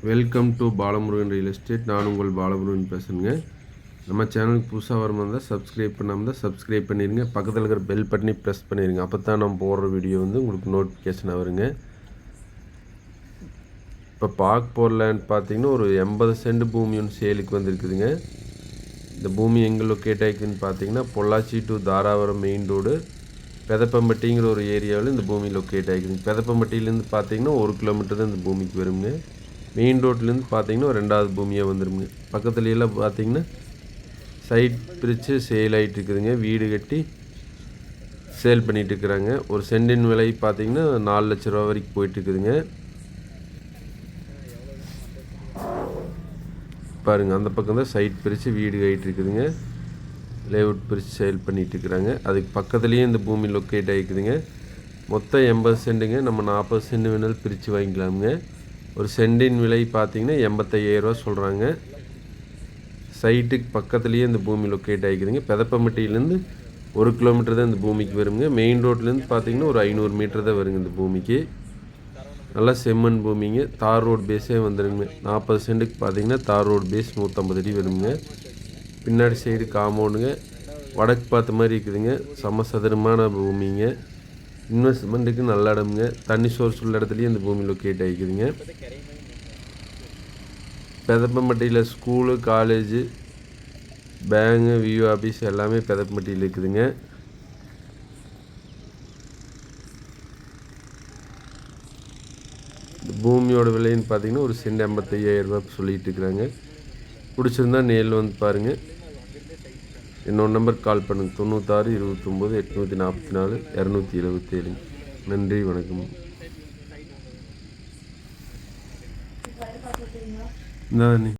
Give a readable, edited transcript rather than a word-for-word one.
Welcome to Balamurugan real estate. நான் உங்கள் பாலமுருகன் பேசுகிறேங்க. நம்ம சேனலுக்கு புதுசாக வரமா இருந்தால் சப்ஸ்கிரைப் பண்ணாமல் தான் சப்ஸ்கிரைப் பண்ணிடுங்க. பக்கத்தில் இருக்கிற பெல் பட்டனை ப்ரெஸ் பண்ணிடுங்க. அப்போ தான் நம்ம போடுற வீடியோ உங்களுக்கு நோட்டிஃபிகேஷனாக வருங்க. இப்போ பார்க்க போகிற லேண்ட் பார்த்தீங்கன்னா ஒரு 80 சென்ட் பூமி ஒன்று சேலுக்கு வந்திருக்குதுங்க. இந்த பூமி எங்கே லொக்கேட் ஆகிக்குதுன்னு பார்த்தீங்கன்னா Pollachi to Dharapuram main road பெதப்பம்பட்டிங்கிற ஒரு ஏரியாவில் இந்த பூமி லொக்கேட் ஆகிக்குதுங்க. பெதப்பம்பட்டியிலேருந்து பார்த்தீங்கன்னா 1 கிலோமீட்டர் தான் இந்த பூமிக்கு வருங்க. மெயின் ரோட்லேருந்து பார்த்தீங்கன்னா ஒரு 2வது பூமியாக வந்துடுங்க. பக்கத்துலையெல்லாம் பார்த்தீங்கன்னா சைட் பிரித்து சேல் ஆகிட்டு இருக்குதுங்க. வீடு கட்டி சேல் பண்ணிகிட்டு இருக்கிறாங்க. ஒரு சென்டின் விலை பார்த்தீங்கன்னா 4 லட்ச ரூபா வரைக்கும் போயிட்டுருக்குதுங்க. பாருங்கள், அந்த பக்கம் தான் சைட் பிரித்து வீடு கட்டிட்டு இருக்குதுங்க. லேஅவுட் பிரித்து சேல் பண்ணிகிட்டு இருக்கிறாங்க. அதுக்கு பக்கத்துலேயே இந்த பூமி லொக்கேட் ஆகிக்குதுங்க. மொத்தம் 80 சென்ட்டுங்க. நம்ம 40 சென்ட் வேணாலும் பிரித்து வாங்கிக்கலாமுங்க. ஒரு சென்டின் விலை பார்த்தீங்கன்னா 85,000 ரூபா சொல்கிறாங்க. சைட்டுக்கு பக்கத்துலேயே இந்த பூமி லொக்கேட் ஆகிக்குதுங்க. பெதப்பம்பட்டியிலேருந்து 1 கிலோமீட்டர் தான் இந்த பூமிக்கு வருங்க. மெயின் ரோட்லேருந்து பார்த்தீங்கன்னா ஒரு 500 மீட்டர் தான் வருங்க இந்த பூமிக்கு. நல்லா செம்மண் பூமிங்க. தார் ரோடு பேஸே வந்துடுங்க. 40 சென்ட்டுக்கு பார்த்தீங்கன்னா தார் ரோடு பேஸ் 150 அடி வருங்க. பின்னாடி சைடு காம்பவுண்டுங்க. வடக்கு பார்த்த மாதிரி இருக்குதுங்க. சமசதுரமான பூமிங்க. இன்வெஸ்ட்மெண்ட்டுக்கு நல்ல இடமுங்க. தண்ணி சோர்ஸ் உள்ள இடத்துலையும் இந்த பூமி லொக்கேட் ஆகிக்குதுங்க. பெதப்பம்பட்டியில் ஸ்கூலு, காலேஜு, பேங்கு, வியூ ஆஃபீஸ் எல்லாமே பெதப்பம்பட்டியில் இருக்குதுங்க. இந்த பூமியோட விலைன்னு பார்த்தீங்கன்னா ஒரு சென்ட் 85,000 ரூபா சொல்லிட்டு இருக்கிறாங்க. பிடிச்சிருந்தா நேரில் வந்து பாருங்கள். என்னோட நம்பருக்கு கால் பண்ணுங்கள். 96 29 844 277. நன்றி, வணக்கம்.